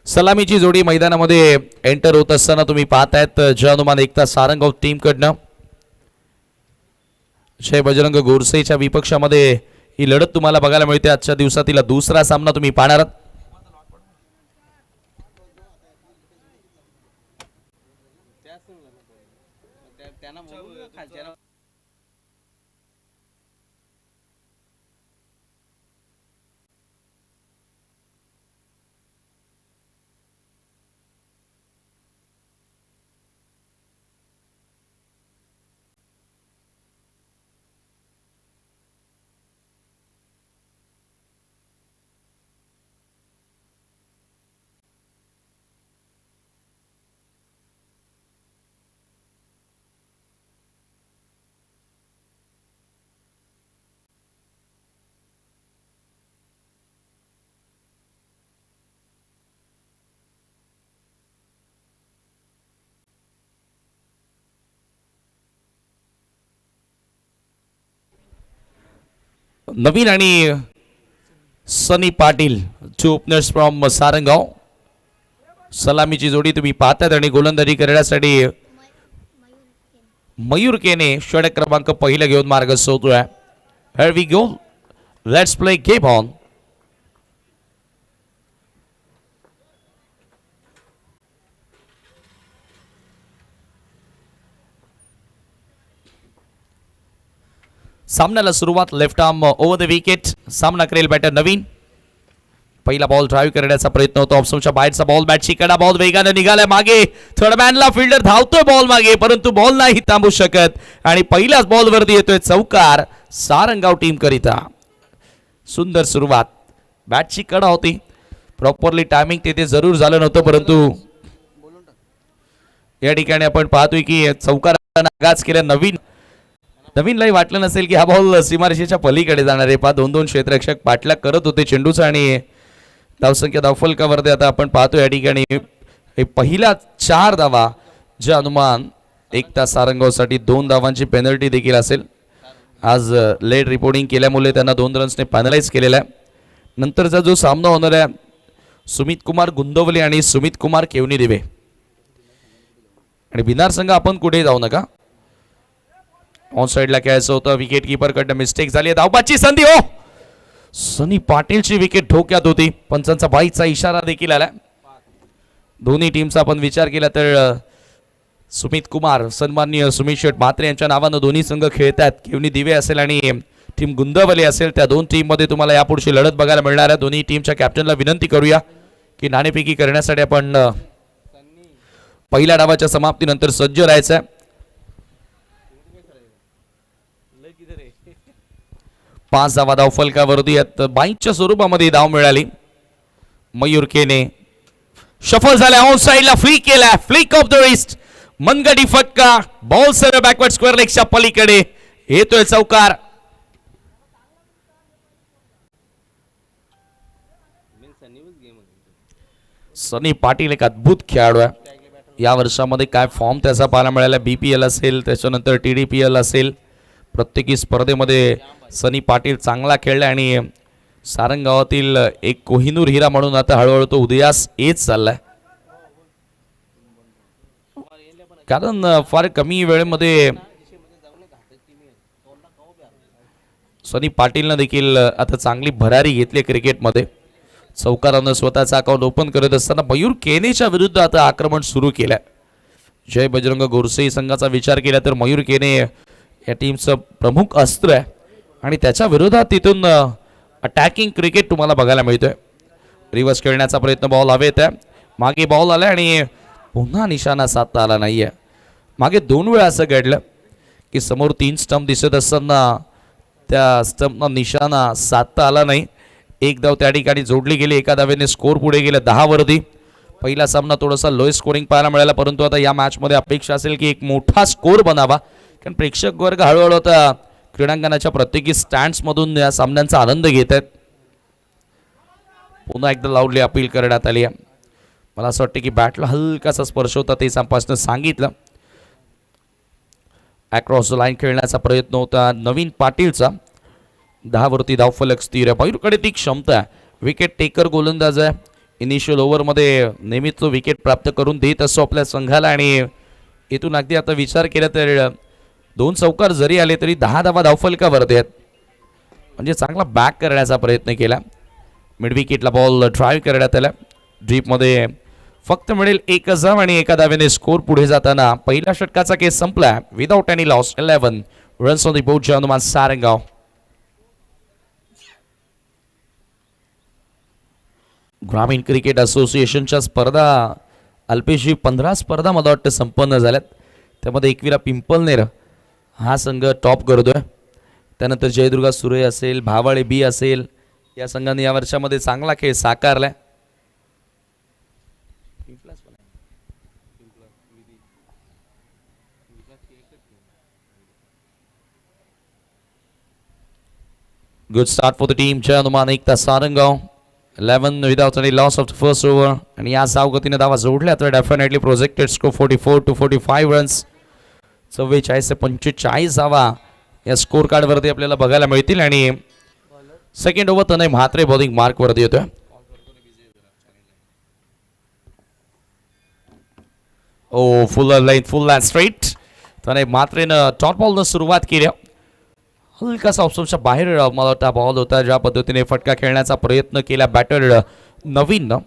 सलामीची जोडी मैदानामध्ये एंटर होत असताना तुम्ही पाहतायत जय हनुमान एकता सारंगाव टीम कडनं जय बजरंग गोरसेच्या विपक्षामध्ये ही लढत तुम्हाला बघायला मिळते। आजच्या दिवसातील दुसरा सामना तुम्ही पाहणार आहात। नवीन आणि सनी Patil to openers from Sarangaon. सलामीची जोडी तुम्ही पाहतात आणि गोलंदाजी करण्यासाठी मयूर केने षटक क्रमांक पहिला घेऊन मार्ग सोडतोय। Here we go, let's play game on। सामन्याला सुरुवात left arm over the wicket. सामना करेल बॅटर नवीन। पहिला बॉल ड्राईव्ह करण्याचा प्रयत्न होतो ऑप्शनच्या बाहेरचा बॉल बॅटची कडा बॉल वेगाने निघालाय मागे। थर्ड मॅनला फिल्डर धावतोय बॉल मागे परंतु बॉल नाही थांबू शकत आणि पहिल्याच बॉल वरती येतोय चौकार सारंगाव टीम करिता। सुंदर सुरुवात, बॅटची कडा होती, प्रॉपरली टायमिंग तिथे जरूर झालं नव्हतं परंतु या ठिकाणी आपण पाहतोय की चौकारानं आगाज केल्या। नवीनलाही वाटलं नसेल की हा बॉल सीमारेषेच्या पलीकडे जाणार आहे। पहा दोन क्षेत्ररक्षक पाठलाग करत होते चेंडूचा आणि धावसंख्या धावफलकावरती आता आपण पाहतो या ठिकाणी हे पहिला 4 धावा जय हनुमान एकता सारंगावसाठी 2 धावांची पेनल्टी देखील असेल। आज लेट रिपोर्टिंग केल्यामुळे त्यांना 2 रन्सने फायनलाइज केलेला आहे। नंतरचा जो सामना होणार आहे सुमित कुमार गुंदवले आणि सुमित कुमार केवनी दिवे आणि बिनार संघ आपण कुठे जाऊ नका। ऑन साइडला खेळायचं होतं, विकेट कीपर कडनं मिस्टेक झाली, धावबाची संधी हो सनी पाटीलची विकेट ठोक्यात होती। पंचांचा बाईचा इशारा देखील आला। दोन्ही टीमचा आपण विचार केला तर सुमित कुमार सन्माननीय सुमित शेठ म्हात्रे यांच्या नावानं दोन्ही संघ खेळतात। केवनी दिवे असेल आणि टीम गुंदवले असेल, त्या दोन टीम मध्ये तुम्हाला यापुढची लढत बघायला मिळणार आहे। दोन्ही टीमच्या कॅप्टनला विनंती करूया की नाणेफेकी करण्यासाठी आपण पहिल्या डावाच्या समाप्तीनंतर सज्ज राहायचं आहे। 5 धावा धावफलकावरती आहेत। 22च्या स्वरूपामध्ये धाव मिळाली। मयूर केने शफल झाला, ऑन साइडला फ्लिक केला, फ्लिक ऑफ द रिस्ट, मनगटी फटका, बॉल सर्व बॅकवर्ड स्क्वेअर लेगच्या पलीकडे येतोय चौकार। सनी पाटील एक अद्भुत खेळाडू आहे। या वर्षामध्ये काय फॉर्म त्याचा पाहायला मिळाला, BPL असेल त्याच्यानंतर TDPL असेल, प्रत्येकी स्पर्धेमध्ये सनी पाटील चांगला खेळला आणि सारंगावातील एक कोहिनूर हिरा म्हणून आता हळूहळू तो उदयास येत चाललाय। कारण फार कमी वेळेमध्ये सनी पाटीलनं देखील आता चांगली भरारी घेतली क्रिकेटमध्ये। चौकारानं स्वतःचा अकाउंट ओपन करत असताना मयूर केनेच्या विरुद्ध आता आक्रमण सुरू केलंय। जय बजरंग गोरसे संघाचा विचार केला तर मयूर केने या टीमचं प्रमुख अस्त्र आहे आणि त्याच्या विरोधात तिथून अटॅकिंग क्रिकेट तुम्हाला बघायला मिळतोय। रिव्हर्स खेळण्याचा प्रयत्न, बॉल हवेत आहे, मागे बॉल आला आणि पुन्हा निशाणा साधता आला नाहीये। मागे 2 वेळा असं घडलं की समोर 3 स्टंप दिसत असताना त्या स्टंपना निशाणा साधता आला नाही। एक धाव त्या ठिकाणी जोडली गेली, एका धावेने स्कोर पुढे गेला 10 वरती। पहिला सामना थोडासा लो स्कोरिंग पाहायला मिळाला परंतु आता या मॅचमध्ये अपेक्षा असेल की एक मोठा स्कोर बनावा कारण प्रेक्षक वर्ग हळूहळू आता क्रीडांगणाच्या प्रत्येकी स्टँड्स मधून या सामन्यांचा आनंद घेत आहेत। पुन्हा एकदा लाऊडली अपील करण्यात आली आहे। मला असं वाटतं की बॅटला हलकासा स्पर्श होता ते संपासनं सांगितलं। अक्रॉस द लाईन खेळण्याचा प्रयत्न होता नवीन पाटीलचा। 10 वरती धावफलक स्थिर आहे। मयूरकडे ती क्षमता आहे, विकेट टेकर गोलंदाज आहे, इनिशियल ओव्हरमध्ये नेहमीच तो विकेट प्राप्त करून देत असतो आपल्या संघाला आणि इथून अगदी आता विचार केला तर 2 चौकार जरी आले तरी 10 धावा धावफलकावरती आहेत. म्हणजे चांगला बॅक करण्याचा प्रयत्न केला. मिड विकेटला बॉल ड्राईव्ह करण्यात आला. ड्रीपमध्ये फक्त मिळेल 1 धाव आणि 1 धावेने स्कोर पुढे जाताना पहिल्या षटकाचा केस संपला. Without any loss 11 runs on the board Jai Sarangaon. ग्रामीण क्रिकेट असोसिएशनच्या स्पर्धा अल्पेशी 15 स्पर्धा मला वाटतं संपन्न झाल्यात. त्यामध्ये एकविरा पिंपलनेर हा संघ टॉप करतोय. त्यानंतर जयदुर्गा सुरे असेल, भावळे बी असेल, या संघाने या वर्षामध्ये चांगला खेळ साकारलाय. Good start for the team Jai Hanuman Ekta Sarangaon. 11 without any loss of the first over आणि या सावगतीने धावा जोडल्या तर definitely projected score 44 to 45 runs. 44 ते 45 धावा या स्कोर कार्डवरती आपल्याला बघायला मिळतील आणि सेकंड ओव्हर तनय म्हात्रे बॉलिंग मार्क वरती येतोय. Oh full line full line straight. Tanay म्हात्रेनं टॉप बॉलनं सुरुवात केली. हलकासा ऑप्शनच्या बाहेर मला वाटतं बॉल होता. ज्या पद्धतीने फटका खेळण्याचा प्रयत्न केला बॅटर नवीननं.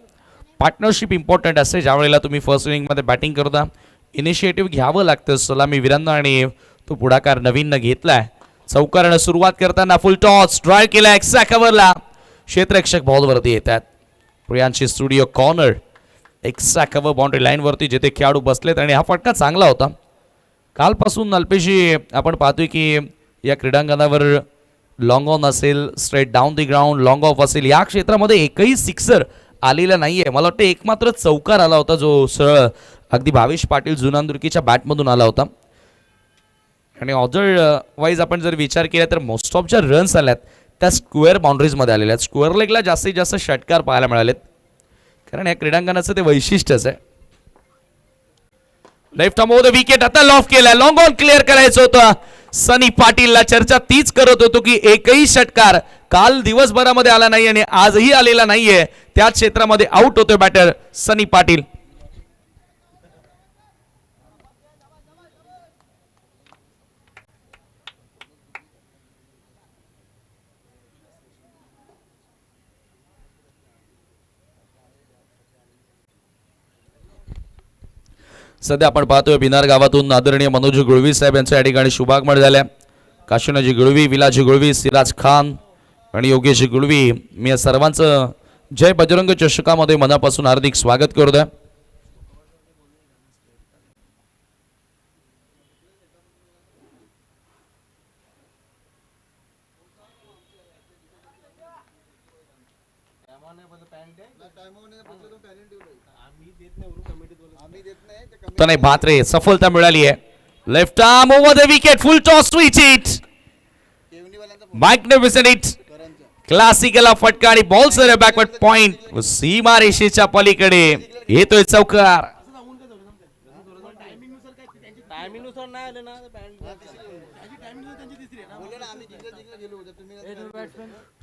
पार्टनरशिप इम्पॉर्टंट असते ज्यावेळेला तुम्ही फर्स्ट इनिंगमध्ये बॅटिंग करता. इनिशिएटिव्ह घ्यावं लागतं सलामी वीरांना आणि तो पुढाकार नवीननं घेतलाय. चौकारानं सुरुवात करताना फुल टॉस ड्राईव्ह केला एक्स्ट्रा कव्हरला. क्षेत्ररक्षक बॉलवरती येतात. Priyanshi studio corner extra cover boundary लाईनवरती जिथे खेळाडू बसलेत आणि हा फटका चांगला होता. कालपासून अल्पेशी आपण पाहतोय की या क्रीडांगणावर लॉंग ऑन असेल, straight down the ground long of असेल, या क्षेत्रामध्ये एकही सिक्सर आलेला नाहीये. मला वाटतं एकमात्र चौकार आला होता जो सरळ अगदी भावेश पाटील जुनांदुर्कीच्या बॅटमधून आला होता. आणि ऑदर वाईज आपण जर विचार केला तर मोस्ट ऑफ ज्या रन्स आल्यात त्या स्क्वेअर बाउंड्रीजमध्ये आलेल्या आहेत. स्क्वेअर लेगला जास्तीत जास्त षटकार पाहायला मिळालेत कारण या क्रीडांगणाचं ते वैशिष्ट्यच आहे. लेफ्ट द विकेट आता लॉफ केला. लॉंग ऑन क्लिअर करायचं होतं. सनी पाटीलला चर्चा तीच करत होतो की एकही षटकार काल दिवसभरामध्ये आला नाही आणि आजही आलेला नाहीये. त्या क्षेत्रामध्ये आउट होतोय बॅटर सनी पाटील. सध्या आपण पाहतोय बिनार गावातून आदरणीय मनोज गुळवी साहेब यांच्या या ठिकाणी शुभागमन झाल्या. काशीनाजी गुळवी, विलाजी गुळवी, सिराज खान आणि योगेश गुळवी, मी या सर्वांचं जय बजरंग चषकामध्ये मनापासून हार्दिक स्वागत करतोय. तनय म्हात्रे सफलता मिळाली आहे. Left arm over the wicket full toss to it. Magnificent hit. Classical फटका आणि बॉल सर बॅकवर्ड पॉइंट सीमा रेषेच्या पलीकडे येतोय चौकार.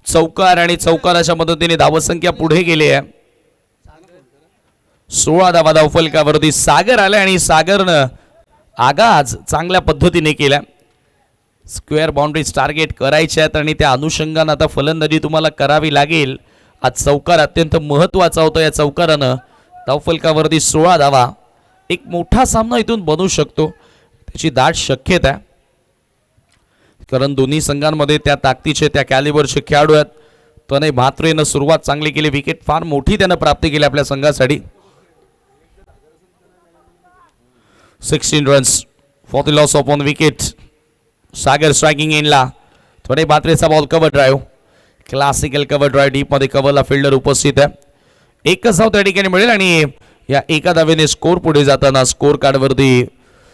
चौकार आणि चौकाराच्या मदतीने धावसंख्या पुढे गेली आहे. 16 धावा धावफलकावरती सागर आला आणि सागरनं आगाज चांगल्या पद्धतीने केला. स्क्वेअर बाउंड्रीज टार्गेट करायच्या आहेत आणि त्या अनुषंगाने आता फलंदाजी तुम्हाला करावी लागेल. आज चौकार अत्यंत महत्त्वाचा होता. या चौकारानं धावफलकावरती 16 धावा. एक मोठा सामना इथून बनू शकतो त्याची दाट शक्यता आहे कारण दोन्ही संघांमध्ये त्या ताकदीचे त्या कॅलिबरचे खेळाडू आहेत. तनय म्हात्रेनं सुरुवात चांगली केली. विकेट फार मोठी त्यानं प्राप्त केली आपल्या संघासाठी. 16 runs for the loss of one wicket. Sagar striking इनला. थोडे म्हात्रेचा ball cover drive. Classical cover drive डीपमध्ये कव्हरला फिल्डर उपस्थित आहे. एकच धाव त्या ठिकाणी मिळेल आणि या एका धावेने स्कोर पुढे जाताना स्कोर कार्डवरती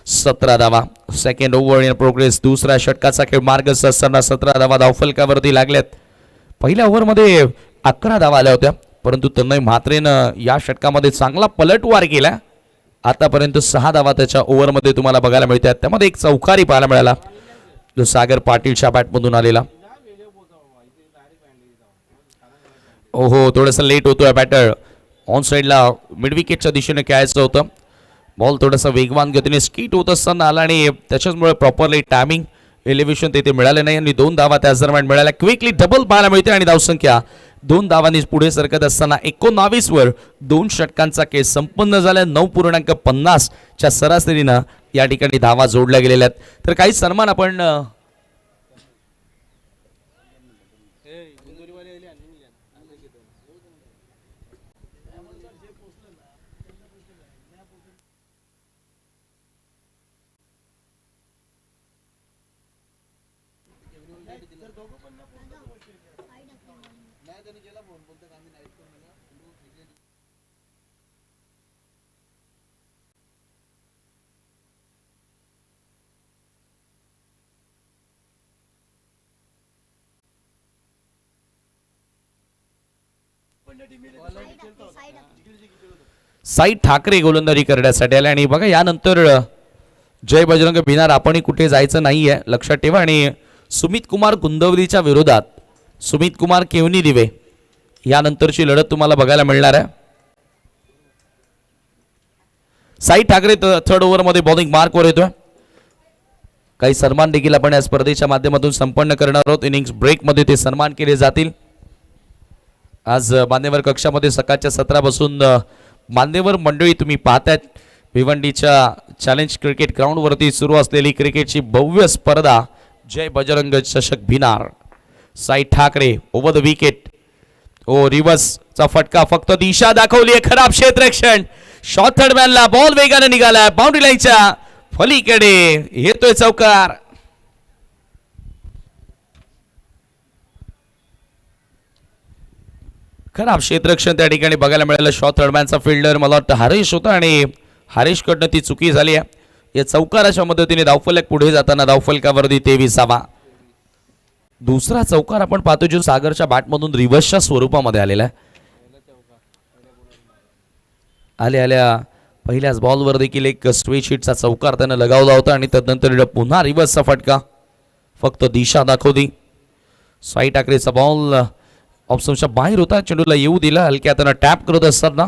17 धावा. Second over in progress. दुसऱ्या षटकाचा खेळ मार्गस्थ असताना 17 धावा धावफलकावरती लागल्यात. पहिल्या ओव्हरमध्ये 11 धावा आल्या होत्या परंतु तन्मय म्हात्रेनं या षटकामध्ये चांगला पलटवार केला. आतापर्यंत 6 धावा त्याच्या ओव्हरमध्ये तुम्हाला बघायला मिळतात. त्यामध्ये एक चौकारी पाहायला मिळाला जो सागर पाटीलच्या बॅटमधून आलेला. ओहो थोडंसं लेट होतोय बॅटर. ऑन साईडला मिड विकेटच्या दिशेने खेळायचं होतं. बॉल थोडासा वेगवान गतीने स्कीट होत असताना आला आणि त्याच्याचमुळे प्रॉपरली टायमिंग एलिव्हेशन तिथे मिळाले नाही आणि 2 धावा त्याच दरम्यान मिळाल्या. क्विकली डबल पाहायला मिळते आणि धावसंख्या 2 धावांनी पुढे सरकत असताना 19 वर 2 षटकांचा खेळ संपन्न झाला. 9.50 च्या सरासरीनं या ठिकाणी धावा जोडल्या गेलेल्या आहेत. तर काही सन्मान आपण साई ठाकरे गोलंदाजी करण्यासाठी आले आणि बघा यानंतर जय बजरंग भिनार आपणही कुठे जायचं नाहीये लक्षात ठेवा. आणि सुमित कुमार गुंदवलीच्या विरोधात सुमित कुमार केवनी दिवे यानंतरची लढत तुम्हाला बघायला मिळणार आहे. साई ठाकरे थर्ड ओव्हर मध्ये बॉलिंग मार्कवर येतोय. काही सन्मान देखील आपण या स्पर्धेच्या माध्यमातून संपन्न करणार आहोत. इनिंग्स ब्रेक मध्ये ते सन्मान केले जातील. आज मान्यवर कक्षामध्ये सकाळच्या 17 पासून मान्यवर मंडळी तुम्ही पाहतायत भिवंडीच्या चॅलेंज क्रिकेट ग्राउंड वरती सुरू असलेली क्रिकेटची भव्य स्पर्धा जय बजरंग चषक Bhinar. Sai Thackeray over the wicket. Oh रिव्हर्सचा फटका फक्त दिशा दाखवली आहे. खराब क्षेत्ररक्षण. शॉर्ट थर्ड मॅनला बॉल वेगाने निघाला बाउंड्री लाईनच्या फलीकडे येतोय चौकार. खराब क्षेत्ररक्षण त्या ठिकाणी बघायला मिळालं. शॉर्ट थर्ड मॅनचा फिल्डर मला वाटतं हरीश होता आणि हरीशकडनं ती चुकी झाली आहे. या चौकाराच्या मदतीने धावफलक पुढे जाताना धावफलकावरती 23वा दुसरा चौकार आपण पाहतो जो सागरच्या बॅटमधून रिव्हर्सच्या स्वरूपामध्ये आलेला आहे. आल्या पहिल्याच बॉलवर देखील एक स्ट्रेट हिटचा चौकार त्यानं लगावला होता आणि त्यानंतर पुन्हा रिव्हर्सचा फटका फक्त दिशा दाखवली. साई ठाकरेचा बॉल ऑप्शनच्या बाहेर होता. चेंडूला येऊ दिला. हलक्या त्यानं टॅप करत असताना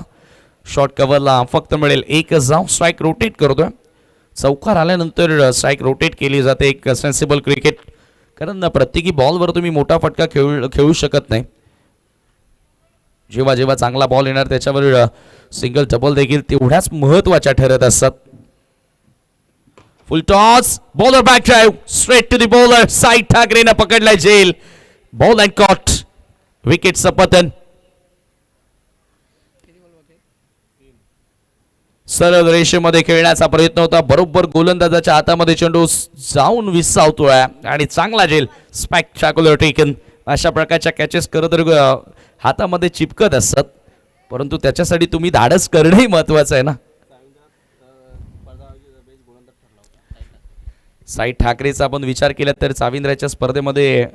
शॉर्ट कव्हरला फक्त मिळेल एकच धाव. स्ट्राईक रोटेट करतोय. चौकार आल्यानंतर स्ट्राईक रोटेट केली जाते. एक सेन्सिबल क्रिकेट कारण प्रत्येकी बॉलवर तुम्ही मोठा फटका खेळू शकत नाही. जेव्हा जेव्हा चांगला बॉल येणार त्याच्यावर सिंगल डबल देखील तेवढ्याच महत्वाच्या ठरत असतात. Full toss bowler back drive straight to the bowler. Sai ठाकरेनं पकडलाय जेल. Ball and caught. विकेटचं पतन. सरळ रेषेमध्ये खेळण्याचा प्रयत्न होता. बरोबर गोलंदाजाच्या हातामध्ये चेंडू जाऊन विसावतोय आणि चांगला जेल. Spectacular taken. अशा प्रकारच्या कॅचेस खरं तर हातामध्ये चिपकत असतात परंतु त्याच्यासाठी तुम्ही धाडस करणंही महत्वाचं आहे ना. साई ठाकरेचा आपण विचार केला तर चाविंद्राच्या स्पर्धेमध्ये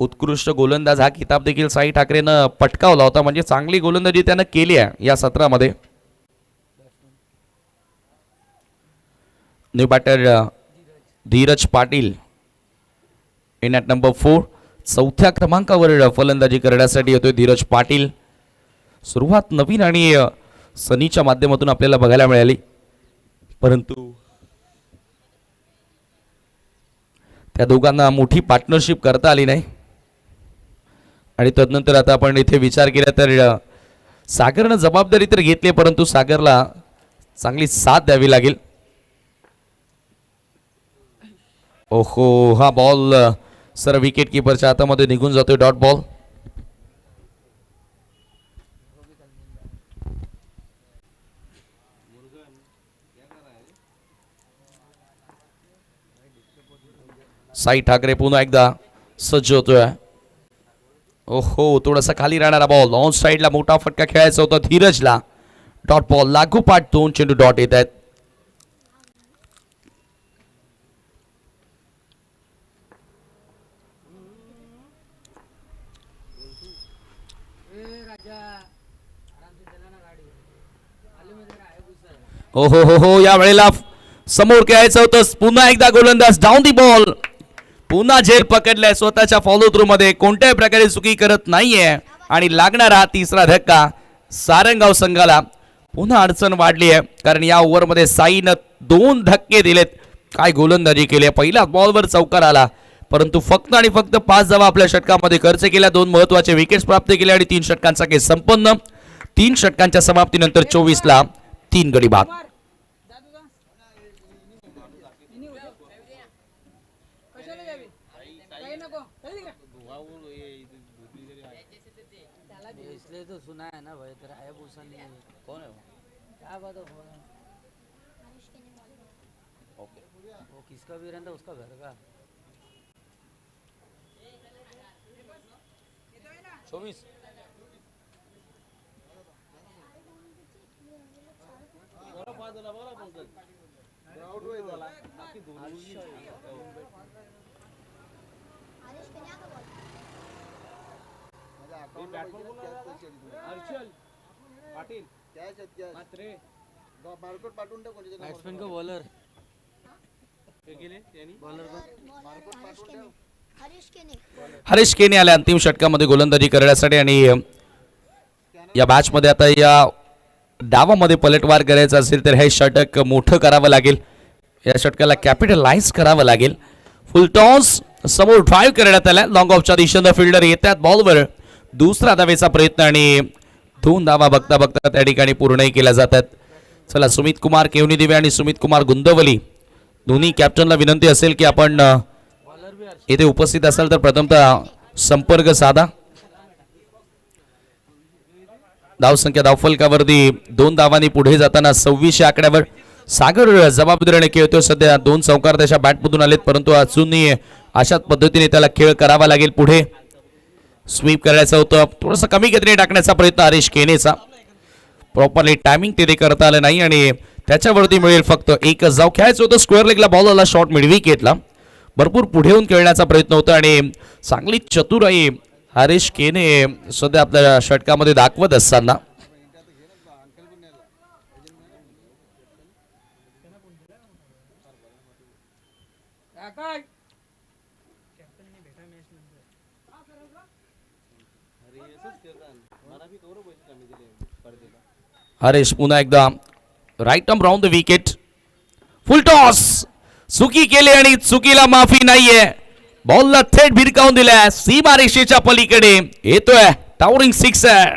उत्कृष्ट गोलंदाज हा किताब देखील साई ठाकरेनं पटकावला होता. म्हणजे चांगली गोलंदाजी त्यानं केली आहे या सत्रामध्ये. New batter Dheeraj Patil in at number 4. चौथ्या क्रमांकावर फलंदाजी करण्यासाठी येतोय धीरज पाटील. सुरुवात नवीन आणि सनीच्या माध्यमातून आपल्याला बघायला मिळाली परंतु त्या दोघांना मोठी पार्टनरशिप करता आली नाही. आणि तदनंतर आता आपण इथे विचार केला तर सागरनं जबाबदारी तर घेतली परंतु सागरला चांगली साथ द्यावी लागेल. ओहो हा बॉल सर विकेट कीपरच्या हातामध्ये निघून जातोय. Dot ball. साई ठाकरे पुन्हा एकदा सज्ज होतोय. ओहो थोडासा खाली राहणारा बॉल. ऑन साइडला मोठा फटका खेळायचा होता धीरजला. Dot ball. लागोपाठ 2 चेंडू डॉट येत आहेत. हो हो हो हो या वेळेला समोर खेळायचं होतं. पुन्हा एकदा गोलंदाज डाऊन दी बॉल. पुन्हा झेल पकडलाय स्वतःच्या फॉलो थ्रू मध्ये. कोणत्याही प्रकारे चुकी करत नाहीये आणि लागणारा हा तिसरा धक्का सारंगाव संघाला पुन्हा अडचण वाढली आहे, कारण या ओव्हरमध्ये साईनं 2 धक्के दिलेत. काय गोलंदाजी केली, पहिल्या बॉलवर चौकार आला, परंतु फक्त आणि फक्त 5 धावा आपल्या षटकामध्ये खर्च केल्या, 2 महत्वाचे विकेट्स प्राप्त केले आणि 3 षटकांचा खेळ संपन्न. 3 षटकांच्या समाप्तीनंतर 24ला 3 गडी बाद. इसलिए तो सुना है ना भाई, तेरा है भूषण नहीं है। कौन है वो? क्या बात है ओके, वो किसका भी रहता उसका घर का 24 बॅट्समॅन का बॉलर हरीश केने आले अंतिम षटकामध्ये गोलंदाजी करण्यासाठी आणि या मॅच मध्ये आता या डावामध्ये पलटवार करायचा असेल तर हे षटक मोठं करावं लागेल, या षटकाला कॅपिटलाइज करावं लागेल. फुल टॉस समोर ड्राईव्ह करण्यात आला, लॉंग ऑफच्या दिशेनं फिल्डर येतात बॉलवर, दुसरा धावेचा प्रयत्न आणि 2 धावा बघता बघता त्या ठिकाणी पूर्णही केल्या जातात. चला, सुमित कुमार केवनी दिवे आणि सुमित कुमार गुंदवली दोन्ही कॅप्टनला विनंती असेल की आपण येथे उपस्थित असाल तर प्रथमतः संपर्क साधा. धावसंख्या धावफलकावरती 2 धावांनी पुढे जाताना 26 आकड्यावर सागर जबाबदारीने खेळतोय. सध्या 2 चौकार त्याच्या बॅटमधून आलेत, परंतु अजूनही अशाच पद्धतीने त्याला खेळ करावा लागेल. पुढे स्वीप करायचं होतं, थोडंसं कमी गतीने टाकण्याचा प्रयत्न हरीश केनेचा, प्रॉपरली टायमिंग तिथे करता आलं नाही आणि त्याच्यावरती मिळेल फक्त 1 धाव. खेळायचं होतं स्क्वेअर लेगला, बॉल आला शॉर्ट मिड विकेटला, भरपूर पुढे येऊन खेळण्याचा प्रयत्न होता आणि चांगली चतुराई हरीश केने सध्या आपल्या षटकामध्ये दाखवत असताना हरीश पुन्हा एकदा right arm round the wicket. Full toss चुकी केली आणि चुकीला माफी नाहीये, बॉलला थेट भिरकावून दिलाय सीमारेषेच्या पलीकडे, येतोय टावरिंग सिक्सर.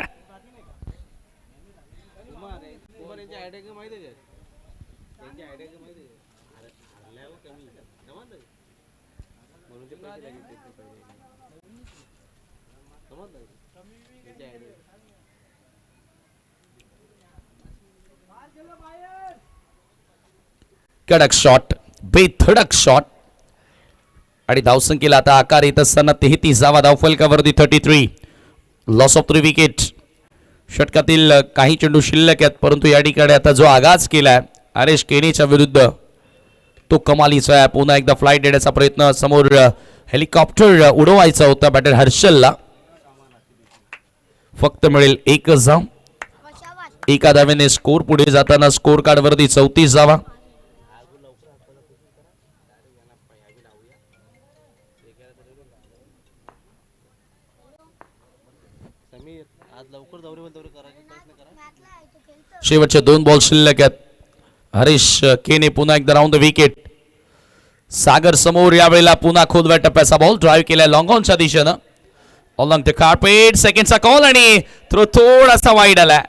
कडक शॉट, बेधडक शॉट आणि धावसंख्येला आता आकार येत असताना 33 धावा धावफलकावरती 33, लॉस ऑफ 3 विकेट. षटकातील काही चेंडू शिल्लक आहेत, परंतु या ठिकाणी आता जो आगाज केलाय हरीश केनेच्या विरुद्ध तो कमालीचा आहे. पुन्हा एकदा फ्लाईट देण्याचा प्रयत्न, समोर हेलिकॉप्टर उडवायचा होता बॅटर हर्षलला, फक्त मिळेल 1 धाव. 1 धावेने स्कोर पुढे जाताना स्कोर कार्ड वरती 34 धावा. शेवटचे 2 बॉल शिल्लक आहेत. हरीश केने पुन्हा एकदा राऊंड द विकेट. सागर समोर, यावेळेला पुन्हा खोदव्या टप्प्याचा बॉल ड्राईव्ह केलाय लॉंग ऑनच्या दिशेनं, ऑन द कार्पेट. सेकंडचा कॉल आणि थ्रो थोडासा वाईड आलाय.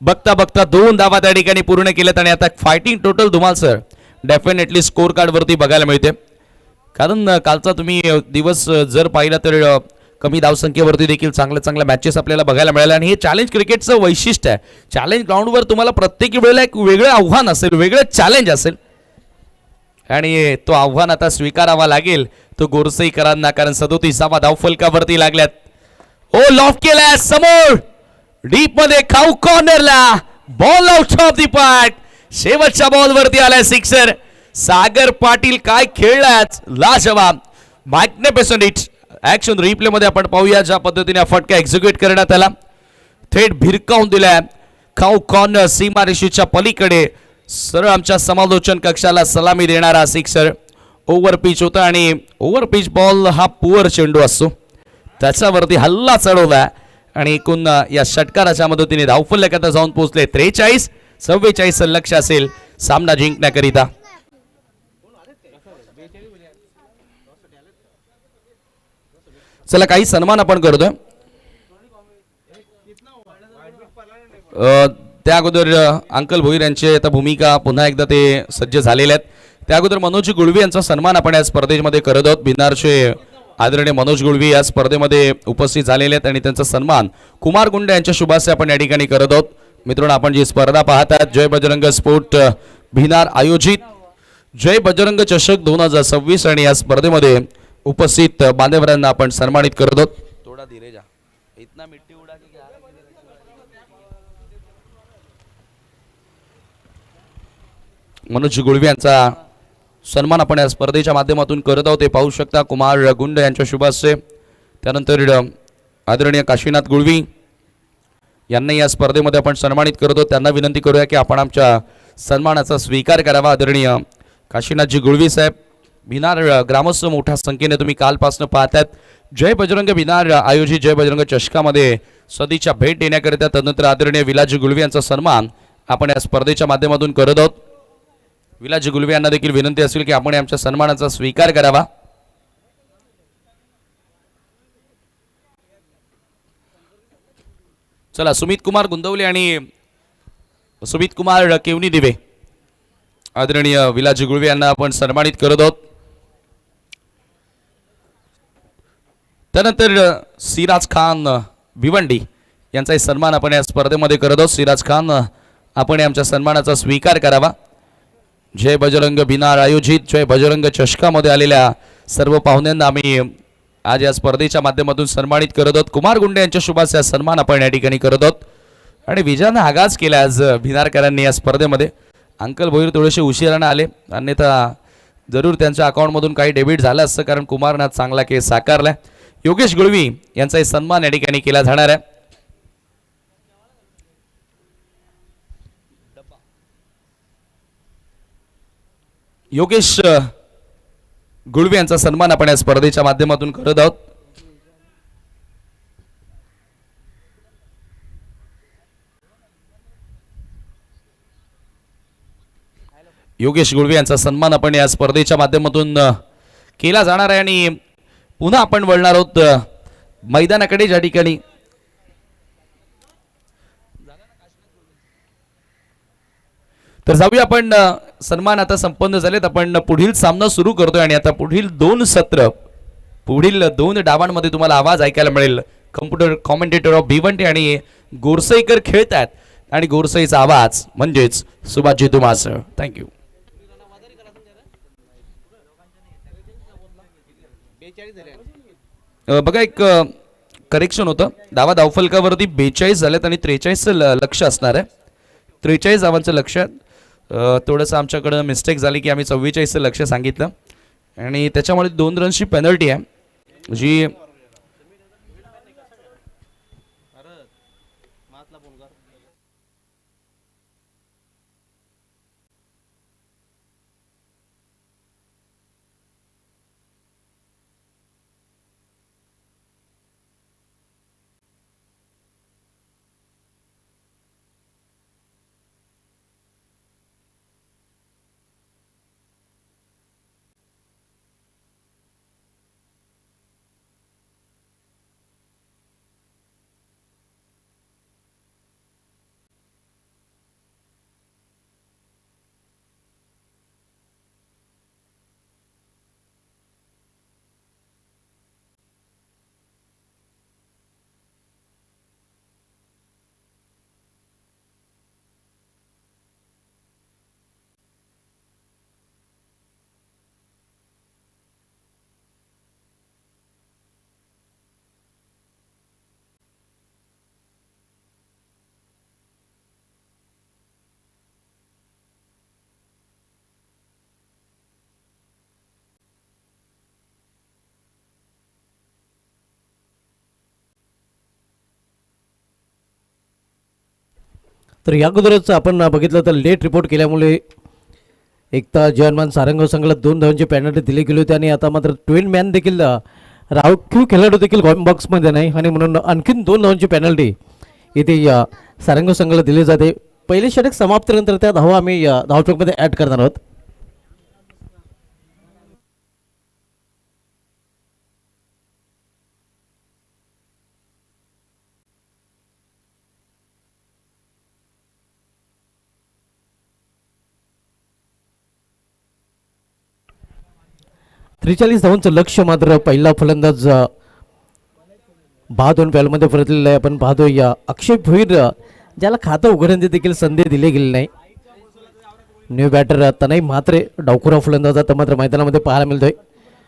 बघता बघता 2 धावा त्या ठिकाणी पूर्ण केल्यात आणि आता fighting total Dhumal sir definitely score card वरती बघायला मिळते, कारण कालचा तुम्ही दिवस जर पाहिला तर कमी धावसंख्येवरती देखील चांगल्या मॅचेस आपल्याला बघायला मिळाल्या आणि हे चॅलेंज क्रिकेटचं वैशिष्ट्य आहे. चॅलेंज ग्राउंडवर तुम्हाला प्रत्येक वेळेला एक वेगळं आव्हान असेल, वेगळं चॅलेंज असेल आणि तो आव्हान आता स्वीकारावा लागेल तो गोरसेकरांना, कारण 37 धावफलकावरती लागल्यात. ओ लॉफ केलाय समोर डीप मध्ये, खाऊ कॉर्नरला, ball out of the park. शेवटच्या बॉल वरती आलाय सिक्सर. सागर पाटील काय खेळलाय, लाजवाब, मॅग्निफिसंट हिट. ऍक्शन रिप्ले मध्ये आपण पाहूया ज्या पद्धतीने फटका एक्झिक्यूट करण्यात आला, थेट भिरकावून दिलाय खाऊ कॉर्नर सीमारेषेच्या पलीकडे. सरळ आमच्या समालोचन कक्षाला सलामी देणारा सिक्सर. ओव्हर पिच होता आणि ओव्हर पिच बॉल हा पुअर चेंडू असतो, त्याच्यावरती हल्ला चढवला आणि एकूण या षटकाराच्या मदतीने धावफलकात जाऊन पोहोचले 43-44 लक्ष असेल सामना जिंकण्याकरिता. चला काही सन्मान आपण करतोय. त्या अगोदर अंकल भोईर यांची आता भूमिका पुन्हा एकदा ते सज्ज झालेले आहेत. त्या अगोदर मनोज गुळवी यांचा सन्मान आपण या स्पर्धेमध्ये करत आहोत. भिनारचे आदरणीय मनोज गुळवी या स्पर्धेमध्ये उपस्थित झालेले आहेत आणि त्यांचा सन्मान कुमार गुंडे यांच्या शुभासे आपण या ठिकाणी करत आहोत. मित्रांनो, आपण जी स्पर्धा पाहतात जय बजरंग स्पोर्ट भिनार आयोजित जय बजरंग चषक 2026 आणि या स्पर्धेमध्ये उपस्थित बांधवरांना आपण सन्मानित करत आहोत. थोडा धीरे जा, इतना मिट्टी उडा के क्या. मनोज गुळवी यांचा सन्मान आपण या स्पर्धेच्या माध्यमातून करत आहोत. ते पाहू शकता कुमार गुंड यांच्या शुभाशय. त्यानंतर आदरणीय काशीनाथ गुळवी यांना या स्पर्धेमध्ये आपण सन्मानित करत आहोत. त्यांना विनंती करूया की आपण आमच्या सन्मानाचा स्वीकार करावा. आदरणीय काशीनाथजी गुळवी साहेब, भिनार ग्रामस्थ मोठ्या संख्येने तुम्ही कालपासून पाहतात जय बजरंग भिनार आयोजित जय बजरंग चषकामध्ये सदिच्छा भेट देण्याकरिता. तदनंतर आदरणीय विलाजी गुळवी यांचा सन्मान आपण या स्पर्धेच्या माध्यमातून करत आहोत. विलाजी गुळवे यांना देखील विनंती असेल की आपण आमच्या सन्मानाचा स्वीकार करावा. चला, सुमित कुमार गुंदवले आणि सुमित कुमार केवनी दिवे आदरणीय विलाजी गुळवे यांना आपण सन्मानित करत आहोत. त्यानंतर सिराज खान भिवंडी यांचाही सन्मान आपण या स्पर्धेमध्ये करत आहोत. सिराज खान, आपण आमच्या सन्मानाचा स्वीकार करावा. जय बजरंग भिनार आयोजित जय बजरंग चषकामध्ये आलेल्या सर्व पाहुण्यांना आम्ही आज या स्पर्धेच्या माध्यमातून सन्मानित करत आहोत. कुमार गुंडे यांच्या शुभाशय सन्मान आपण या ठिकाणी करत आहोत. आणि विजयानं आगाज केला आज भिनारकरांनी या स्पर्धेमध्ये. अंकल भोईर थोडेसे उशिराने आले, अन्यथा जरूर त्यांच्या अकाउंटमधून काही डेबिट झालं असतं, कारण कुमारनाथ चांगला केस साकारलाय. योगेश गुळवी यांचाही सन्मान या ठिकाणी केला जाणार आहे. योगेश गुळवे यांचा सन्मान आपण या स्पर्धेच्या माध्यमातून करत आहोत. योगेश गुळवे यांचा सन्मान आपण या स्पर्धेच्या माध्यमातून केला जाणार आहे. आणि पुन्हा आपण वळणार आहोत मैदानाकडे, ज्या ठिकाणी तर जाऊया आपण. सन्मान आता संपन्न झालेत. आपण पुढील सामना सुरू करतोय आणि आता पुढील 2 सत्र, पुढील 2 डावांमध्ये तुम्हाला आवाज ऐकायला मिळेल. कम्प्युटर कॉमेंटेटर ऑफ भिवंडी आणि गोरसईकर खेळतात आणि गोरसईचा आवाज म्हणजेच सुभाषजी तुमास. थँक्यू. बघा, एक करेक्शन होतं. धावफलकावरती 42 झालेत आणि 43 लक्ष असणार आहे. 43 धावांचं लक्ष. थोडंसं आमच्याकडं मिस्टेक झाली की आम्ही 44 लक्ष सांगितलं आणि त्याच्यामुळे 2 रन्सची पेनल्टी आहे जी तर या अगोदरच आपण बघितलं तर लेट रिपोर्ट केल्यामुळे एकता जवानमान सारंगाव संघाला 2 धावांची पेनल्टी दिली गेली होती आणि आता मात्र ट्विन मॅन देखील राखीव खेळाडू देखील बॉक्समध्ये नाही आणि म्हणून आणखीन 2 धावांची पेनल्टी इथे सारंग संघाला दिली जाते. पहिले षटक समाप्तीनंतर त्या धावा आम्ही धावचौकमध्ये ॲड करणार आहोत. त्रेचाळीस धावांचं लक्ष मात्र पहिला फलंदाज 52 बॅलमध्ये परतलेला आहे. आपण पाहतोय अक्षय भोईर ज्याला खातं उघडण्याची देखील संधी दिली गेली नाही. न्यू बॅटर तनय म्हात्रे डावखुरा फलंदाज आता मात्र मैदानामध्ये पाहायला मिळतोय.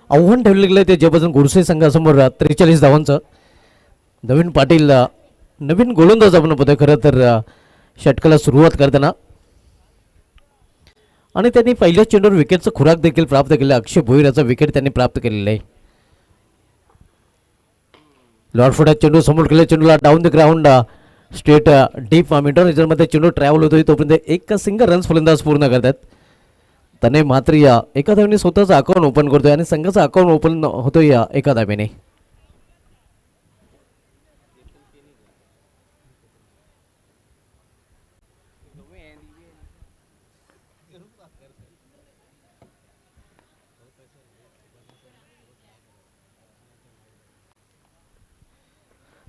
आव्हान ठेवलं गेलं ते जयभजन गुडसे संघासमोर 43 धावांचं. नवीन पाटील नवीन गोलंदाज आपण पाहतोय खरं तर षटकाला सुरुवात करताना आणि त्यांनी पहिल्या चेंडूवर विकेटचं खुराक देखील प्राप्त केलं. अक्षय भोईर याचा विकेट त्यांनी प्राप्त केलेला आहे. लॉर्डफोर्ड चेंडू समोर केले. चेंडूला down the ground straight deep मध्ये चेंडू ट्रॅव्हल होतोय तोपर्यंत एक सिंगल रन्स फलंदाज पूर्ण करतात. त्याने मात्र या एका धावेने स्वतःचं अकाउंट ओपन करतोय आणि संघाचं अकाउंट ओपन होतोय या एका धावेने.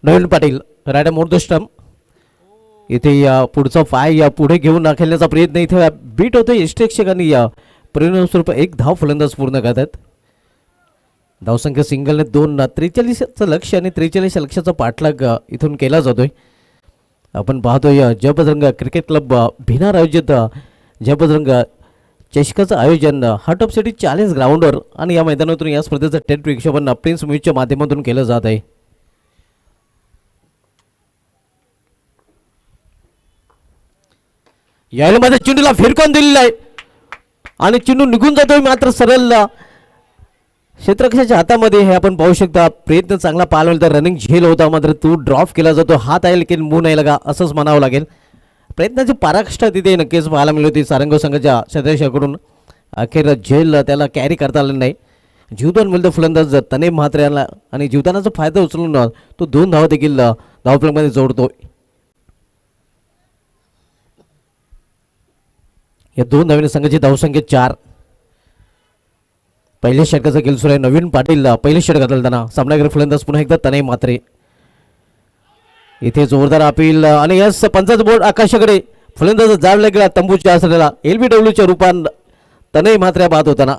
Naveen Patil right more the stump. इथे या पुढचा पाय या पुढे घेऊन खेळण्याचा प्रयत्न इथे बीट होतोय. यष्टेक्षकांनी या परिणामस्वरूप एक धाव फलंदाज पूर्ण करतात. धावसंख्या सिंगलने 2 43चं लक्ष आणि 43 लक्षाचा पाठलाग इथून केला जातोय. आपण पाहतोय जयबजरंग क्रिकेट क्लब भिनार आयोजित जयबजरंग चषकाचं आयोजन हार्ट ऑफ सिटी 40 ग्राउंडवर आणि या मैदानातून या स्पर्धेचं टेस्ट विक्षेपण प्रिन्स म्यूजच्या माध्यमातून केलं जात आहे. यायला चेंडूला फिरकून दिलेला आहे आणि चेंडू निघून जातोय मात्र सरळ क्षेत्ररक्षकाच्या हातामध्ये. हे आपण पाहू शकता. प्रयत्न चांगला पाहायला तर रनिंग झेल होता मात्र तो ड्रॉप केला जातो. हात आहे लेकिन मुंह नाही लगा असंच म्हणावं लागेल. प्रयत्नाची पराकाष्ठा तिथे नक्कीच पाहायला मिळली होती सारंग संघाच्या क्षेत्ररक्षकाकडून. अखेर झेल त्याला कॅरी करता आलं नाही. जीवदान मिळतं फलंदाज तने म्हात्रे यांना आणि जीवदानाचा फायदा उचलून तो 2 धावा देखील धावफलकामध्ये जोडतो. या 2 धावेने संघाची धावसंख्या 4. पहिल्या षटकाचा खेळ सुरू आहे. नवीन पाटील पहिले षटक घालताना सामनावीर फलंदाज पुन्हा एकदा तनय म्हात्रे. इथे जोरदार अपील आणि यस पंचायत बोर्ड आकाशाकडे फलंदाज जावला गेला तंबूच्या आसऱ्याला. LBWच्या रूपात तनय म्हात्रे बाद होताना.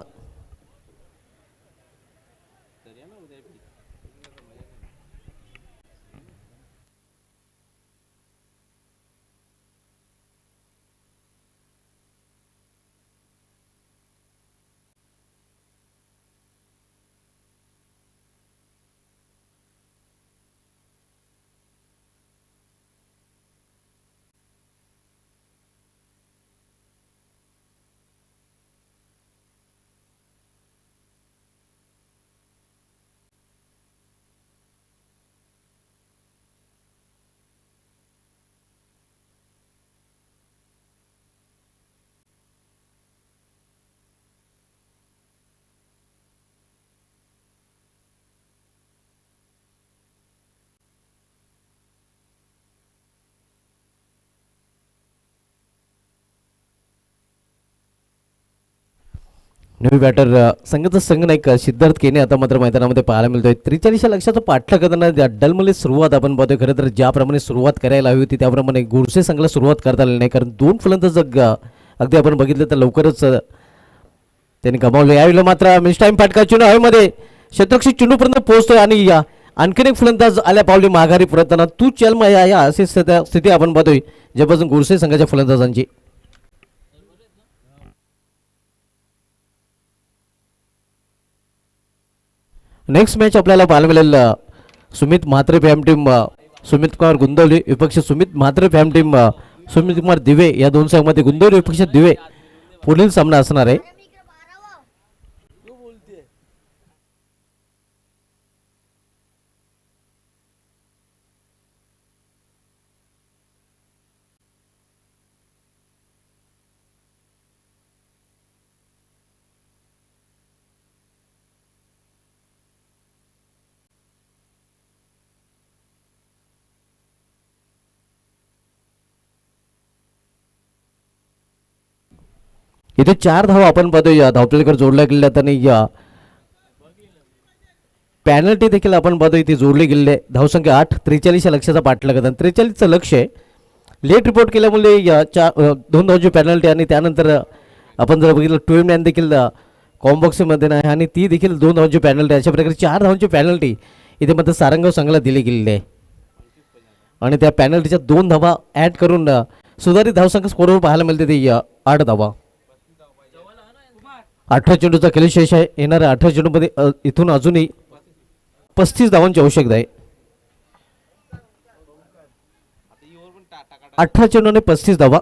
नवी बॅटर संघाचा संघनायक सिद्धार्थ केने आता मात्र मैदानामध्ये पाहायला मिळतोय. 43 लक्षाचा पाठलाग करताना डलमध्ये सुरुवात आपण पाहतोय. खरं तर ज्याप्रमाणे सुरुवात करायला हवी होती त्याप्रमाणे गुडसे संघाला सुरुवात करता आली नाही कारण 2 फलंदाज अगदी आपण बघितलं तर लवकरच त्यांनी गमावले. यावेळेला मात्र मिस टाइम फटका चेंडू हवेमध्ये क्षेत्ररक्षक चेंडूपर्यंत पोहोचतोय आणि आणखीन एक फलंदाज आल्या पावली माघारी परतताना तू चल या अशी स्थिती आपण पाहतोय ज्यापासून गुडसे संघाच्या फलंदाजांची. नेक्स्ट मॅच आपल्याला पाहायला मिळेल सुमित म्हात्रे फॅम टीम सुमित कुमार गुंदवली विपक्ष सुमित म्हात्रे फॅम टीम सुमित कुमार दिवे या 2 संघांमध्ये गुंदवली विपक्ष दिवे पुढील सामना असणार आहे. इथे 4 धावा आपण पाहतोय या धावपलीकर जोडल्या गेल्यात आणि या पॅनल्टी देखील आपण पाहतोय ती जोडली गेलेली आहे. धावसंख्या 8, 43 या लक्ष्याचा पाठलाग आणि 43चं लक्ष आहे. लेट रिपोर्ट केल्यामुळे या 2 धावांची पॅनल्टी आणि त्यानंतर आपण जर बघितलं 12 मॅन देखील कॉम्बॉक्समध्ये नाही आणि ती देखील 2 धावांची पॅनल्टी. अशा प्रकारे 4 धावांची पॅनल्टी इथे मात्र सारंगाव संघाला दिली गेलेली आहे आणि त्या पॅनल्टीच्या 2 धावा ॲड करून सुधारित धावसंख्या स्कोरवर पाहायला मिळते ती 8 धावा. 18 चेंडूचा खेळ शेष आहे. येणाऱ्या 18 चेंडूमध्ये इथून अजूनही 35 धावांची आवश्यकता आहे. 18 चेंडू आणि 35 धावा.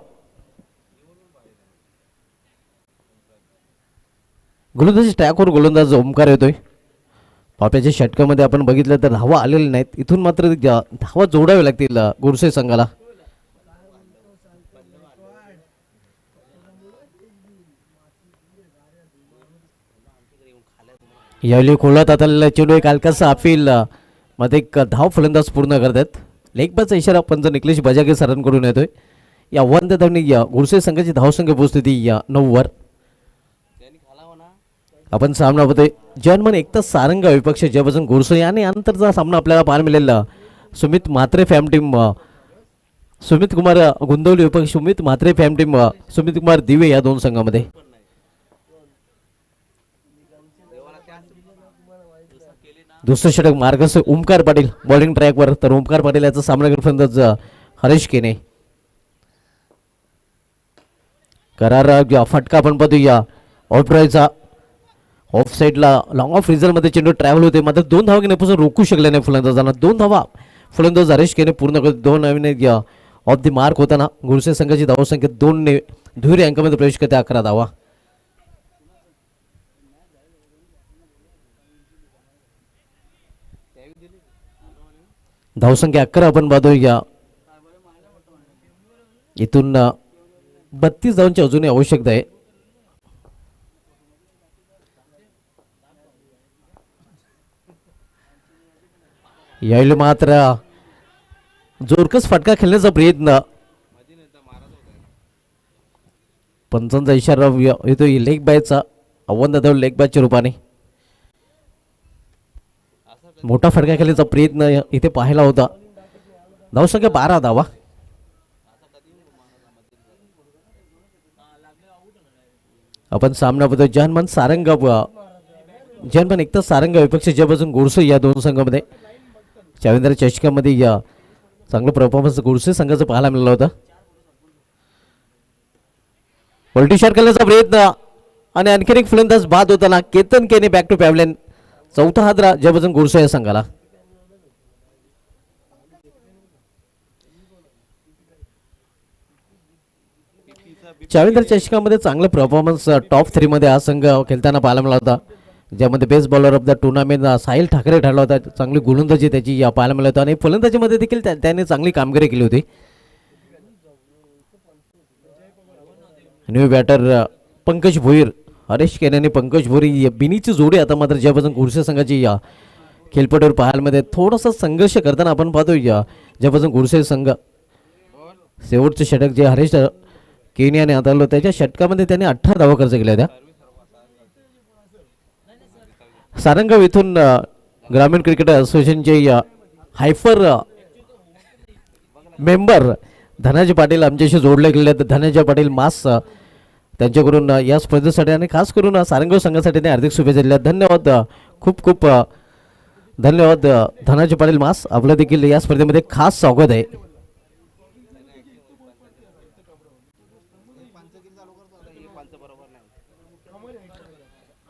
गोलंदाजी ट्रॅकवर गोलंदाज ओमकार येतोय. पाप्याच्या षटकामध्ये आपण बघितलं तर धावा आलेल्या नाहीत. इथून मात्र धावा जोडाव्या लागतील गुरसे संघाला. यावेळी खोलात आलेला चेंडू एक हलकासा अपील मध्ये एक धाव फलंदाज पूर्ण करतात. लेगबाचा इशारा पंच निकलेश बजागे सरांकडून येतोय. या वंद धावनी या गुरसे संघाची धावसंख्या पोहोचते ती या 9 वर. आपण सामना होतोय जर्मन एकता सारंगा विपक्ष ज्यापासून गुरसे आणि अंतरचा सामना आपल्याला पाहायला मिळेल. सुमित म्हात्रे फॅम टीम सुमित कुमार गुंदवली विपक्ष सुमित म्हात्रे फॅम टीम सुमित कुमार दिवे या 2 संघामध्ये. दुसरं षटक मार्गस्थ ओमकार पाटील बॉलिंग ट्रॅकवर तर ओमकार पाटील याचा सामना करत फलंदाज हरीश केने. करार फटका आपण पाहतो या ऑफड्रायचा ऑफ साईडला लॉंग ऑफ रिझल्टमध्ये चेंडू ट्रॅव्हल होते मात्र 2 धावा घेण्यापासून रोखू शकले नाही फलंदाजांना. 2 धावा फलंदाज हरीश केने पूर्ण करत 2 नवीन ऑफ दी मार्क होताना गुरसे संघाची धावसंख्या 2 ने दुहेरी अंकामध्ये प्रवेश करते 11 धावा. धावसंख्या 11 आपण पाहतोय या इथून 32 धावांची अजूनही आवश्यकता आहे. यावेळी मात्र जोरकस फटका खेळण्याचा प्रयत्न पंचांचा इशारा येतो लेग बायचा आव्हान दादा लेग बायच्या रूपाने. मोठा फटका खेळण्याचा प्रयत्न इथे पाहायला होता. धावसंख्या 12 धावा. आपण सामना बघतो जर्मन सारंगा जर्मन एकता सारंगा विपक्ष ज्यापासून गुरसे या 2 संघामध्ये. चाविंद्र चषकामध्ये या चांगलं परफॉर्मन्स गुरसे संघाचं पाहायला मिळालं होतं. पलटी शॉट करण्याचा प्रयत्न आणि आणखीन एक फलंदाज बाद होताना केतन केने बॅक टू पॅव्हलियन. 4था हादरा ज्यापासून गुरसे या संघाला. चाविंद्र चषकामध्ये चांगलं परफॉर्मन्स टॉप 3 मध्ये हा संघ खेळताना पाहायला मिळाला होता. ज्यामध्ये best bowler of the tournament Sahil Thackeray ठरला होता. चांगली गोलंदाजी त्याची या पाहायला मिळत आणि फलंदाजीमध्ये देखील त्याने चांगली कामगिरी केली होती. न्यू बॅटर पंकज भोईर हरीश केने आणि पंकज भोईर बिनीची जोडी आता मात्र ज्यापासून गुरसे संघाची या खेळपट्टीवर पाहायला मिळते. थोडासा संघर्ष करताना आपण पाहतोय ज्यापासून गुरसे संघ शेवटचं षटक जे हरीश केने याने हाताळलं त्याच्या षटकामध्ये त्याने 18 धावा खर्च केल्या होत्या. सारंगाव इथून ग्रामीण क्रिकेट असोसिएशनचे हायफर मेंबर धनाजी पाटील आमच्याशी जोडले गेले आहेत. धनाजी पाटील मास त्यांच्याकडून या स्पर्धेसाठी आणि खास करून सारंगाव संघासाठी त्यांनी हार्दिक शुभेच्छा दिल्या. धन्यवाद. खूप खूप धन्यवाद धनाजी पाटील मास. आपलं देखील या स्पर्धेमध्ये खास स्वागत आहे.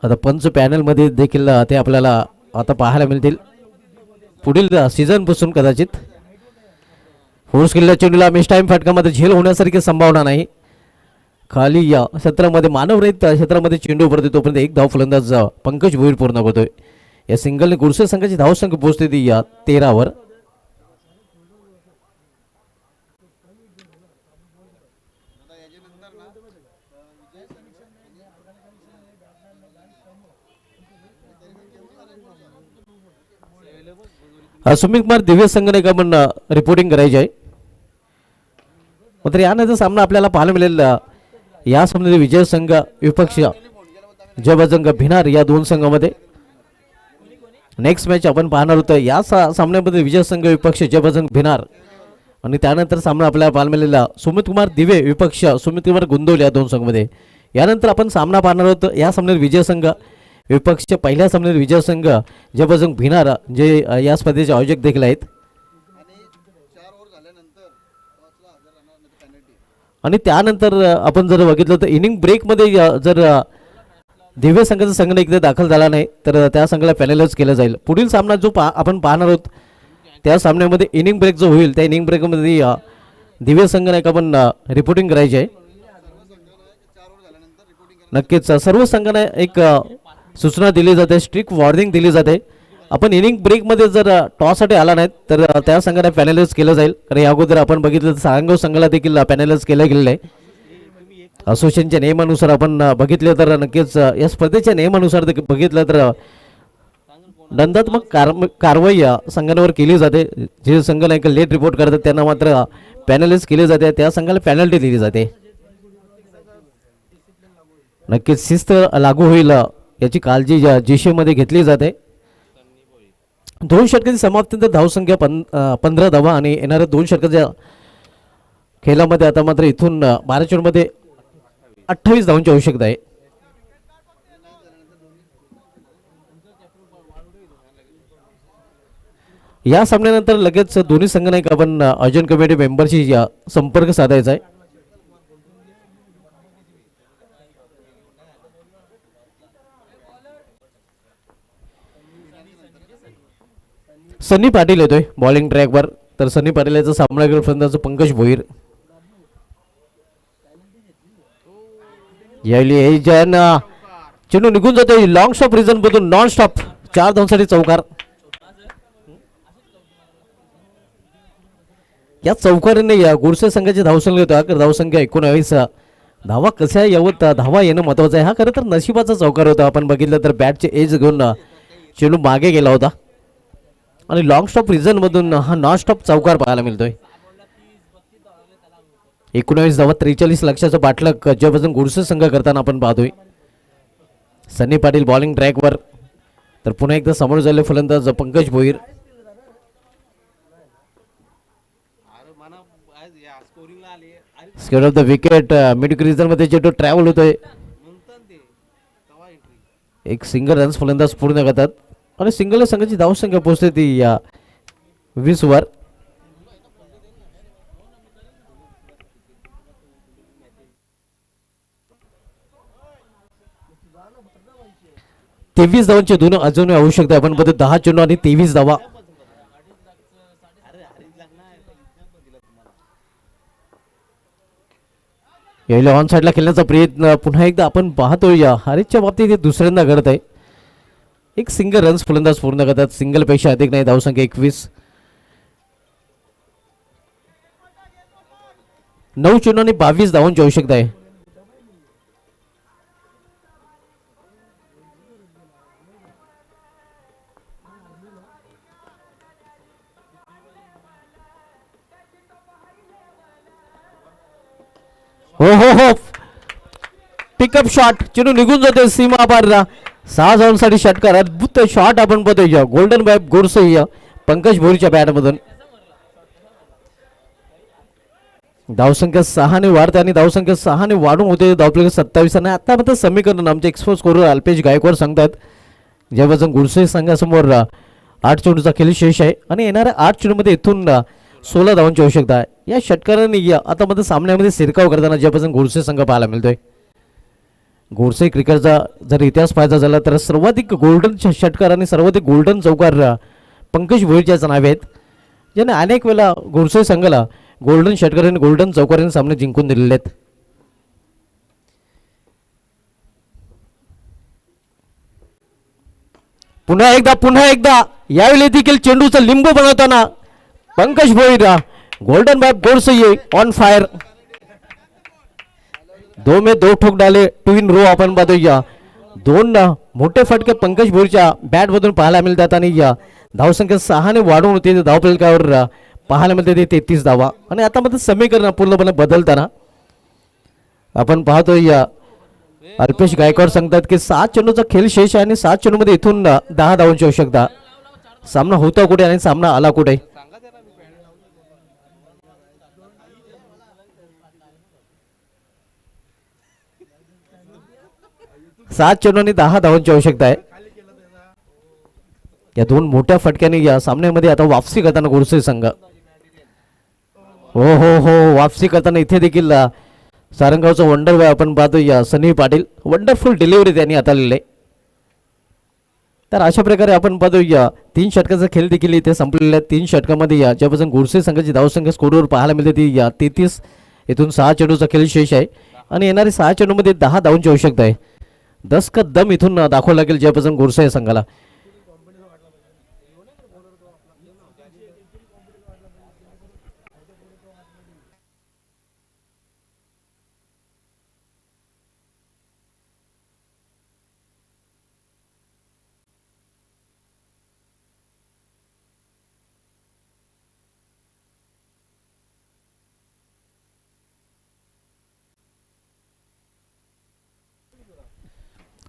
आता पंच पॅनलमध्ये देखील ते आपल्याला आता पाहायला मिळतील पुढील सीझनपासून कदाचित. फोर्स केलेल्या चेंडूला मिस टाइम फटकामध्ये झेल होण्यासारखी संभावना नाही. खाली या क्षेत्रामध्ये मानवरहित क्षेत्रामध्ये चेंडू परत तोपर्यंत 1 धाव फलंदाज पंकज भोईर पूर्ण करतोय. या सिंगलने गुरसे संघाची धावसंख्या पोहोचते ती या 13 वर. सुमित कुमार दिव्य संघाने का पण रिपोर्टिंग करायची आहे. मात्र यानंतर सामना आपल्याला पाहायला मिळेल या सामन्यात विजय संघ विपक्ष जयबजरंग भिनार या दोन संघामध्ये. नेक्स्ट मॅच आपण पाहणार होतो या सामन्यामध्ये विजय संघ विपक्ष जयबजरंग भिनार आणि त्यानंतर सामना आपल्याला पाहायला सुमित कुमार दिवे विपक्ष सुमित कुमार गुंदोल या दोन संघामध्ये. यानंतर आपण सामना पाहणार होतो या सामन्यात विजय संघ विपक्ष पहिल्या सामन्यात विजय संघ जयबजरंग भिनार जे या स्पर्धेचे आयोजक देखील आहेत. आणि त्यानंतर आपण जर बघितलं तर इनिंग ब्रेकमध्ये जर दिव्य संघाचा संघ एकदा दाखल झाला नाही तर त्या संघाला पॅनलच केलं जाईल. पुढील सामना जो आपण पाहणार आहोत त्या सामन्यामध्ये इनिंग ब्रेक जो होईल त्या इनिंग ब्रेकमध्ये दिव्य संघाने एक आपण रिपोर्टिंग करायची आहे. नक्कीच सर्व संघांना एक सूचना दिली जाते, स्ट्रिक्ट वॉर्निंग दिली जाते. आपण इनिंग ब्रेकमध्ये जर टॉससाठी आला नाही तर त्या संघाला पॅनलाइज केलं जाईल. कारण या अगोदर आपण बघितलं तर सांगो संघाला देखील पॅनलाइज केलं गेलेलं आहे. असोसिएशनच्या नियमानुसार आपण बघितलं तर नक्कीच या स्पर्धेच्या नियमानुसार बघितलं तर दंडात्मक कारवाई संघांवर केली जाते. जे संघ नाही लेट रिपोर्ट करतात त्यांना मात्र पॅनलाइज केली जाते, त्या संघाला पॅनल्टी दिली जाते. नक्कीच शिस्त लागू होईल याची काळजी जीशेमध्ये घेतली जाते. 2 षटकांची समाप्तीनंतर धावसंख्या 15 धावा आणि येणाऱ्या 2 षटकाच्या खेळामध्ये आता मात्र इथून 12 चेंडूमध्ये 28 धावांची आवश्यकता आहे. या सामन्यानंतर लगेच दोन्ही संघांना एक आपण आयोजन कमिटी मेंबरशी संपर्क साधायचा आहे. सनी पाटील येतोय बॉलिंग ट्रॅकवर, तर सनी पाटील याचा सामना करेल फलंदाज पंकज भोईर. यावेळी चेंडू निघून जातोय लॉंग स्टॉप रिझन मधून नॉन स्टॉप 4 धावांसाठी चौकार. या चौकाराने या गुडसे संघाची धावसंख्या होता धावसंख्या 19. धावा कशा यावत धावा येणं महत्वाचं आहे. हा खरं तर नशिबाचा चौकार होता. आपण बघितलं तर बॅटचे एज घेऊन चेंडू मागे गेला होता आणि लॉंग स्टॉप रिझन मधून हा नॉन स्टॉप चौकार पाहायला मिळतोय. 19 धावा 43 लक्षाचं पाठलाग जयबजरंग गुडसे संघ करताना आपण पाहतोय. सनी पाटील बॉलिंग ट्रॅकवर, तर पुन्हा एकदा समोर झाले फलंदाज Pankaj Bhoir. Square off the wicket mid क्रिजर मध्ये चेंडू ट्रॅव्हल होतोय. एक सिंगल रन्स फलंदाज पूर्ण करतात आणि सिंगल संघाची धावसंख्या पोहोचते ती या 20 वर. तेवीस धावांचे दोन अजून आवश्यकता आहे. आपण बघतो 10 चेंडू आणि 23 धावा. यावेळी ऑन साईडला खेळण्याचा प्रयत्न पुन्हा एकदा आपण पाहतोय. या हरीच्या बाबतीत हे दुसऱ्यांदा घडत आहे. एक सिंगल रन्स फलंदाज पूर्ण करतात, सिंगल पेक्षा अधिक नाही. धावसंख्या 21. 9 चेंडू आणि 22 धावांची आवश्यकता आहे. हो हो हो पिकअप शॉट, चेंडू निघून जाते सीमा पारला. 6 धावांसाठी षटकार. अद्भुत शॉट आपण बघतोय गोल्डन बॅट गोडसे पंकज भोईरच्या बॅट मधून. धावसंख्या 6 ने वाढते आणि धावसंख्या 6 ने वाढून होते धावफलक 27. आणि आता मात्र समीकरण आमचे एक्सपोज स्कोरर अल्पेश गायकवाड सांगतात जयबजरंग गुडसे संघासमोर 8 चेंडूचा खेळ शेष आहे आणि येणाऱ्या 8 चेंडूमध्ये इथून 16 धावांची आवश्यकता आहे. या षटकाराने आता मध्ये सामन्यामध्ये शिरकाव करताना जयबजरंग गुडसे संघ पाहायला मिळतोय. गुडसे क्रिकेटचा जर इतिहास पाहायचा झाला तर सर्वाधिक गोल्डन षटकार आणि सर्वाधिक गोल्डन चौकार पंकज भोईरच्याच नावे आहेत, ज्याने अनेक वेळा गुडसे संघाला गोल्डन षटकार आणि गोल्डन चौकाराने सामने जिंकून दिलेले आहेत. पुन्हा एकदा यावेळी देखील चेंडूचा लिंबू बनवताना Pankaj Bhoir golden bat Godse on fire. 2 में 2 ठोक डाले 2 इन रो आपण पाहतोय. 2 मोठे फटके पंकज भोईरच्या बॅट मधून पाहायला मिळतात आणि धावसंख्या 6 ने वाढून होते. धावफलकावर पाहायला मिळते 33 धावा. आणि आता मध्ये समीकरण पूर्णपणे बदलताना आपण पाहतोय या अल्पेश गायकवाड सांगतात की 7 चेंडूचा खेळ शेष आहे आणि 7 चेंडूमध्ये इथून 10 धावांची आवश्यकता. सामना होता कुठे आणि सामना आला कुठे. 7 चेंडू आणि 10 धावांची आवश्यकता आहे. या दोन मोठ्या फटक्याने या सामन्यामध्ये आता वापसी करताना गोडसे संघ. हो हो हो, वापसी करताना इथे देखील सारंगावचं वंडर आपण पाहतो या सनी पाटील. वंडरफुल डिलिव्हरी त्यांनी आता लिहिले. तर अशा प्रकारे आपण पाहतो या 3 षटकाचा खेळ देखील इथे संपलेला आहे. 3 षटकामध्ये या ज्यापासून गोडसे संघाची धावसंख्या स्कोरवर पाहायला मिळते ती या 33. इथून 6 चेंडूचा खेळ शेष आहे आणि येणारे 6 चेंडूमध्ये 10 धावांची आवश्यकता आहे. 10 का दम इथून दाखवावं लागेल ज्यापासून गोडसे संघाला.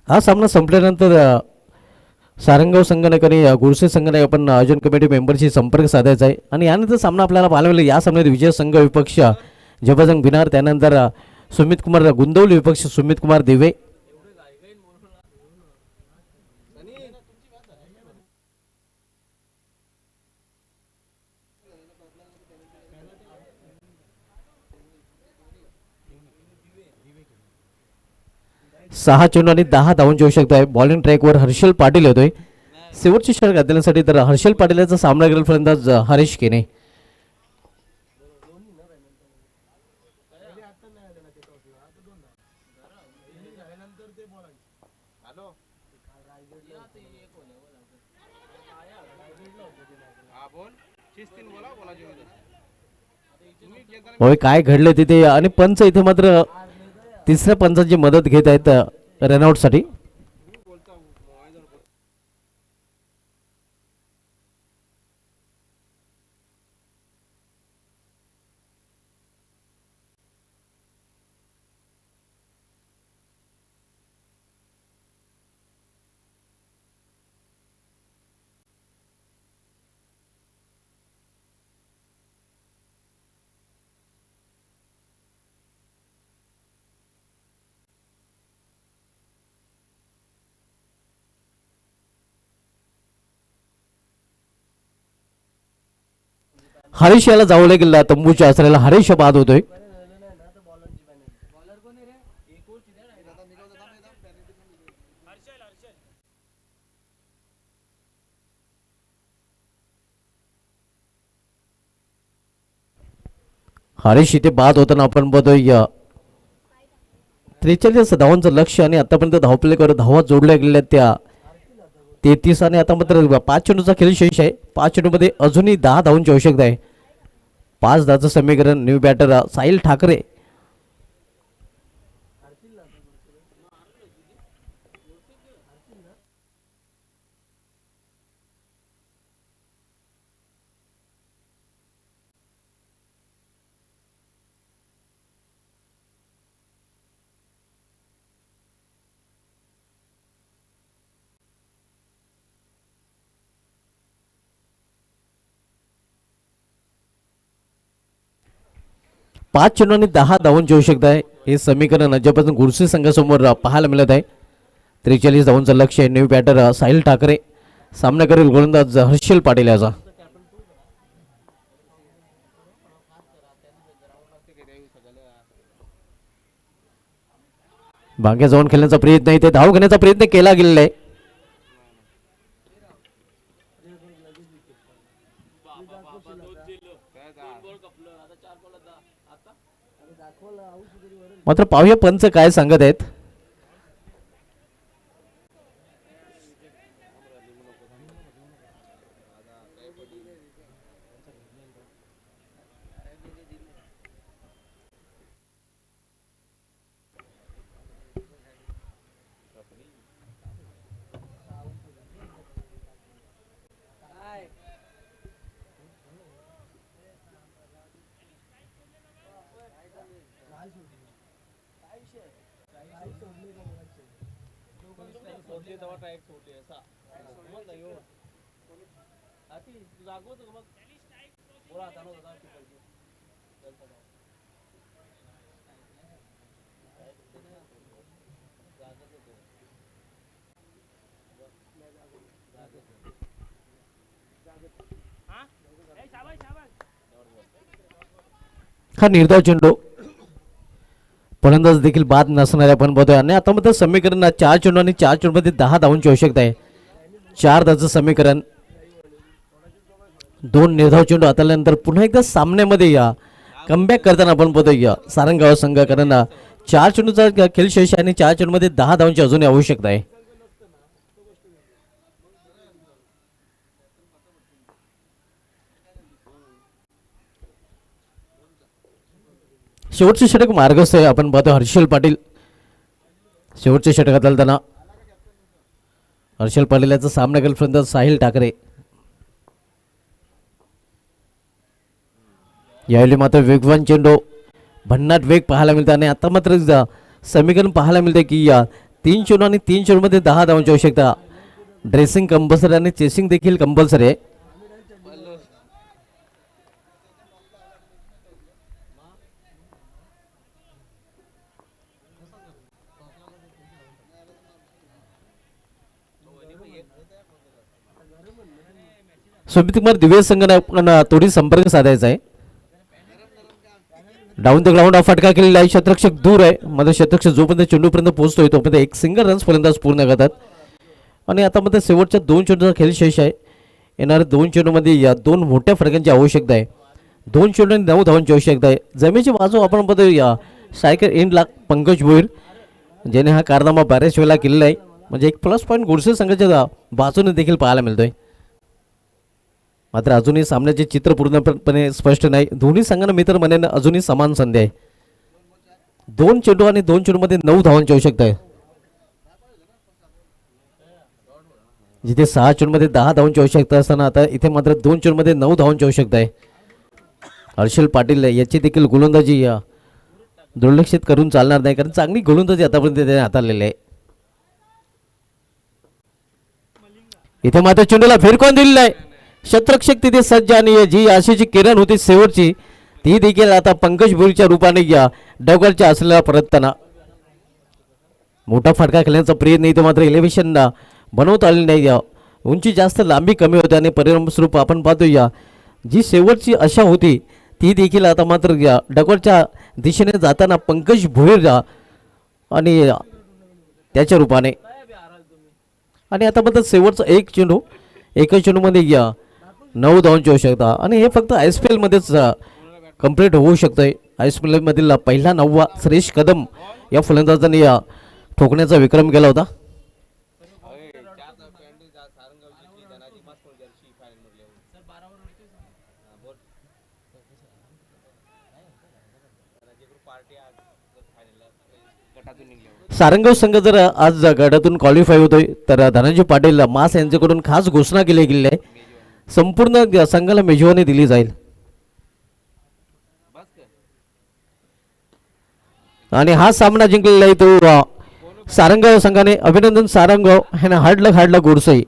हा सामना संपल्यानंतर सारंगाव संघटनेकडे गोडसे संघटने आपण आयोजन कमिटी मेंबरशी संपर्क साधायचा आहे आणि यानंतर सामना आपल्याला पाहायला मिळेल. या सामन्यात विजय संघ विपक्ष जबरजंग बिनार, त्यानंतर सुमित कुमार गुंदवली विपक्ष सुमित कुमार दिवे. सहा चेंडू आणि 10 धावांची आवश्यकता आहे. बॉलिंग ट्रॅकवर हर्षल पाटील येतोय. शेवटची षटक देण्यासाठी तर हर्षल पाटील याचा सामना करेल फलंदाज हरीश केने. होय, काय घडलं तिथे आणि पंच इथे मात्र तिसऱ्या पंचांची मदत घेत आहेत रनआउट साठी. हरीश याला जाऊ लागेल तंबूच्या असलेला हरीश बाद होतोय. हरीश इथे बाद होताना आपण बघतोय 43 धावांचं लक्ष आणि आतापर्यंत धावपलेकर धावा जोडल्या गेल्या त्या 33 आणि आता मात्र 5 चेंडूचा खेळ शेष आहे. 5 चेंडूमध्ये अजूनही 10 धावांची आवश्यकता आहे. 5 धावांचं समीकरण. New batter Sahil Thackeray. पाच चेंडू आणि 10 धावांची आवश्यकता आहे. हे समीकरण अजूनपासून गुरसे संघासमोर पाहायला मिळत आहे. 43 धावांचं लक्ष आहे. New batter Sahil Thackeray. सामना करेल गोलंदाज हर्षल पाटील याचा. मागे जाऊन खेळण्याचा प्रयत्न आहे. ते धाव घेण्याचा प्रयत्न केला गेलेला आहे. मात्र पाहूया पंच काय सांगत आहेत. हा निर्धाव चेंडू फलंदाज देखील बाद नसणारे आपण बघतोय आणि आता मध्ये समीकरण 4 चेंडू आणि 4 चेंडूमध्ये 10 धावांची आवश्यकता आहे. 4 धावांचं समीकरण. 2 निर्धाव चेंडू हाताळल्यानंतर पुन्हा एकदा सामन्यामध्ये या कमबॅक करताना आपण बघतोय या सारंगाव संघ, कारण 4 चेंडूचा खेळ शेष आहे आणि 4 चेंडूमध्ये 10 धावांची अजूनही आवश्यकता आहे. शेवटचे षटक मार्गस्थ आहे आपण पाहतो हर्षल पाटील. शेवटचे षटक हाताळताना हर्षल पाटील याचा सामना केला साहिल ठाकरे. यावेळी मात्र वेगवान चेंडू, भन्नाट वेग पाहायला मिळतो आणि आता मात्र समीकरण पाहायला मिळते की या 3 चेंडू आणि 3 चेंडूमध्ये 10 धावांची आवश्यकता. ड्रेसिंग कंपल्सरी आणि चेसिंग देखील कंपल्सरी आहे. सुमित कुमार दिव्य संघाने आपण थोडी संपर्क साधायचा आहे. डाऊन द ग्राउंड फटका केलेला आहे. शतरक्षक दूर आहे. मध्ये शतरक्षक जोपर्यंत चेंडूपर्यंत पोहोचतोय तोपर्यंत एक सिंगल रन्स फलंदाज पूर्ण करतात आणि आता मध्ये शेवटच्या 2 चेंडूचा खेळ शेष आहे. येणाऱ्या 2 चेंडूमध्ये या 2 मोठ्या फरकांची आवश्यकता आहे. 2 चेंडू आणि 9 धावांची आवश्यकता आहे. जमेची बाजू आपण बघतो या सायकर एंडला पंकज भोईर ज्याने हा कारनामा बऱ्याच वेळेला केलेला आहे. म्हणजे एक प्लस पॉईंट गुडसे संघाच्या बाजूने देखील पाहायला मिळतोय. मात्र अजूनही सामन्याचे चित्र पूर्णपणे स्पष्ट नाही. दोन्ही संघांना मित्र म्हणण्याने अजूनही समान संधी आहे. 2 चेंडू आणि 2 चेंडूमध्ये 9 धावांची आवश्यकता आहे. जिथे 6 चेंडूमध्ये 10 धावांची आवश्यकता असताना आता इथे मात्र 2 चेंडूमध्ये 9 धावांची आवश्यकता आहे. हर्षल पाटील याची देखील गोलंदाजी दुर्लक्षित करून चालणार नाही, कारण चांगली गोलंदाजी आतापर्यंत त्याने हाताळलेली आहे. इथे मात्र चेंडूला फिरकून दिलेला आहे. शतरक्षक तिथे सज्ज आणि जी आशेची किरण होती शेवटची ती देखील आता पंकज भोईरच्या रूपाने या डगरच्या असलेला परतताना मोठा फटका खेळण्याचा प्रयत्न नाही, तो मात्र इलेव्हेशन बनवता आले नाही. उंची जास्त, लांबी कमी होते आणि परिणामस्वरूप आपण पाहतो या जी शेवटची आशा होती ती देखील आता मात्र या डगरच्या दिशेने जाताना पंकज भोईर आणि त्याच्या रूपाने आणि आता मात्र शेवटचा एक चेंडू, एकच चेंडूमध्ये या 9 धावांची आवश्यकता आणि हे फक्त ISPL मध्येच कंप्लीट होऊ शकतंय. ISPL मधील पहिला 9वा श्रेष कदम या फलंदाजांनी ठोकण्याचा विक्रम केला होता. सारंगाव संघ जर आज गटातून क्वालिफाय होतोय तर धनंजय पाटील मास यांच्याकडून खास घोषणा केली गेली आहे. संपूर्ण संघाला मेजवानी दिली जाईल आणि हा सामना जिंकलेला आहे तो सारंगाव संघाने. अभिनंदन सारंगाव ह्यांना हाडला गोडसई.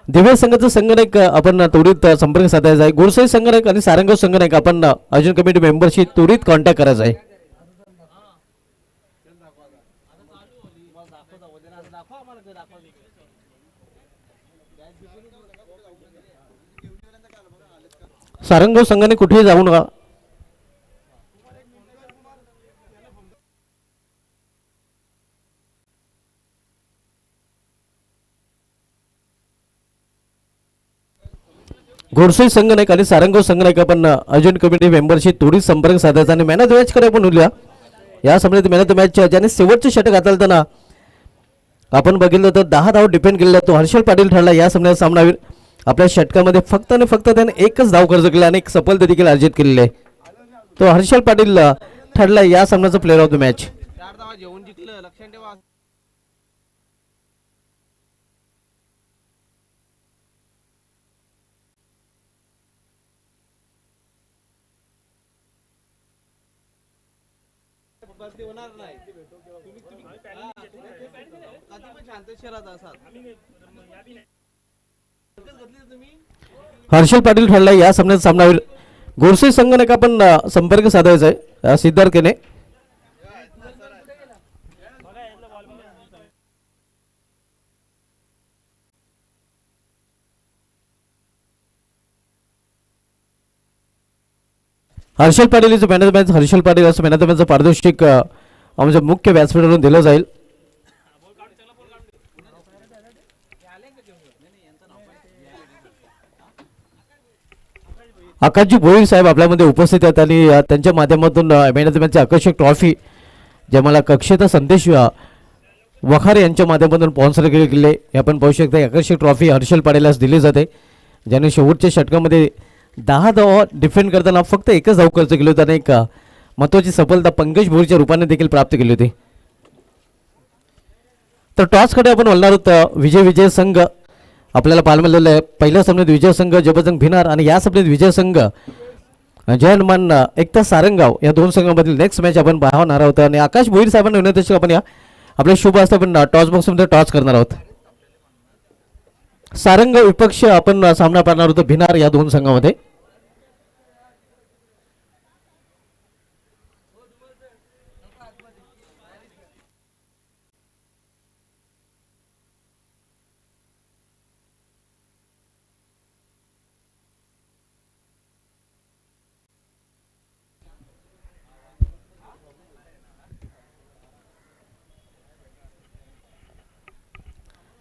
दिव्य संघाचं संघनायक आपण त्वरित संपर्क साधायचा आहे. गोडसई संघनायक आणि सारंगाव संघनायक आपण अर्जुन कमिटी मेंबरशी त्वरित कॉन्टॅक्ट करायचा आहे. सारंगाव संघाने कुठेही जाऊ नका. घोडसई संघनायक आणि सारंगाव संघनायक आपण अर्जुन कमिटी मेंबरशी थोडी संपर्क साधायचा आणि मॅन ऑफ द मॅच कडे आपण उरल्या. या सामन्यात मॅन ऑफ द मॅच ज्याने शेवटचे षटक हाताळताना आपण बघितलं तर 10 धाव डिपेंड केलेला तो हर्षल पाटील ठरला. या सामन्यात सामनावीर आपल्या षटकामध्ये फक्त आणि फक्त त्याने एकच धाव खर्च केला आणि एक सफलता देखील अर्जित केलेली आहे. तो हर्षल पाटील ठरला या सामन्याचा player of the match. Harshal Patil ठरला या सामन्यात सामनावीर. गोरसे संघाने आपण संपर्क साधायचा आहे सिद्धार्थ केने. Harshal Patil is man of the match. Harshal Patil असं मॅन ऑफ द मॅचचं पारितोषिक आमच्या मुख्य बॅट्समॅनवरून दिलं जाईल. आकाशजी भोईर साहेब आपल्यामध्ये उपस्थित आहेत आणि त्यांच्या माध्यमातून मॅन ऑफ द मॅचची आकर्षक ट्रॉफी जे मला कक्षेचा संदेश वखारे यांच्या माध्यमातून स्पॉन्सर केले हे आपण पाहू शकता. आकर्षक ट्रॉफी हर्षल पाटीललाच दिली जाते ज्याने शेवटच्या षटकामध्ये 10 धावा डिफेंड करताना फक्त एकच धाव खर्च केली होती आणि एक महत्त्वाची सफलता पंकज भोईरच्या रूपाने देखील प्राप्त केली होती. तर टॉसकडे आपण वळणार आहोत. विजय संघ आपल्याला पाहायला मिळालेलं आहे. पहिल्या सामन्यात विजय संघ जबरदंग भिनार आणि या सामन्यात विजय संघ जय हनुमान एकता सारंगाव या दोन संघांमधील नेक्स्ट मॅच आपण पाहणार आहोत. आणि आकाश भोईर साहेबांना विनंती आपण या आपल्या शुभ असता आपण टॉस बॉक्समध्ये टॉस करणार आहोत. सारंगाव विपक्ष आपण सामना पाहणार होतो भिनार या दोन संघामध्ये.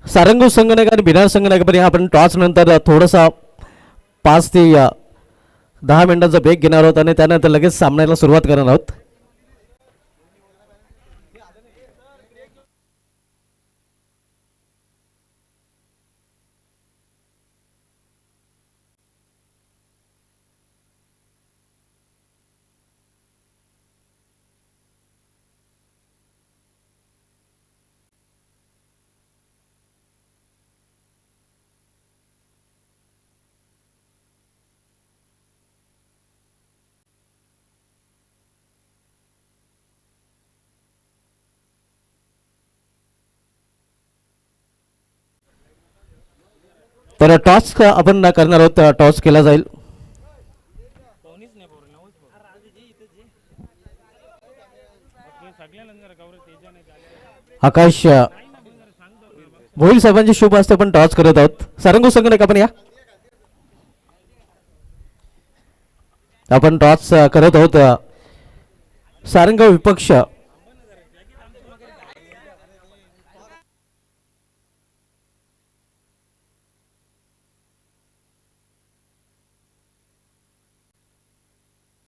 सारंगाव संघनायक आणि बिनार संघनायकापर्यंत आपण टॉस नंतर थोडासा 5 ते 10 मिनिटांचा ब्रेक घेणार आहोत आणि त्यानंतर लगेच सामन्याला सुरुवात करणार आहोत. तर टॉस आपण करणार आहोत. टॉस केला जाईल. आकाश भोईर साहेबांचे शुभ हस्ते आपण टॉस करत आहोत. सारंगाव संघनायक आपण या आपण टॉस करत आहोत. सारंगाव विपक्ष